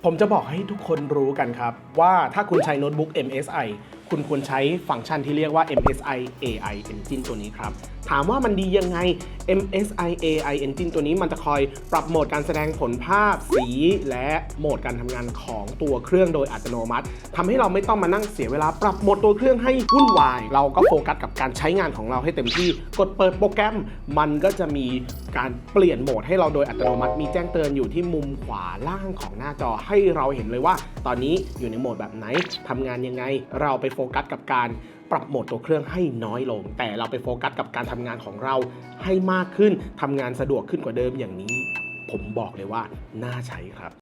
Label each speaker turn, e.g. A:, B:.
A: ผมจะบอกให้ทุกคนรู้กันครับว่าถ้าคุณใช้โน้ตบุ๊ก MSI คุณควรใช้ฟังก์ชันที่เรียกว่า MSI AI Engine ตัวนี้ครับถามว่ามันดียังไง MSI AI Engine ตัวนี้มันจะคอยปรับโหมดการแสดงผลภาพสีและโหมดการทำงานของตัวเครื่องโดยอัตโนมัติทำให้เราไม่ต้องมานั่งเสียเวลาปรับโหมดตัวเครื่องให้วุ่นวายเราก็โฟกัสกับการใช้งานของเราให้เต็มที่กดเปิดโปรแกรมมันก็จะมีการเปลี่ยนโหมดให้เราโดยอัตโนมัติมีแจ้งเตือนอยู่ที่มุมขวาล่างของหน้าจอให้เราเห็นเลยว่าตอนนี้อยู่ในโหมดแบบไหนทำงานยังไงเราไปโฟกัสกับการปรับโหมดตัวเครื่องให้น้อยลงแต่เราไปโฟกัสกับการทำงานของเราให้มากขึ้นทำงานสะดวกขึ้นกว่าเดิมอย่างนี้ผมบอกเลยว่าน่าใช้ครับ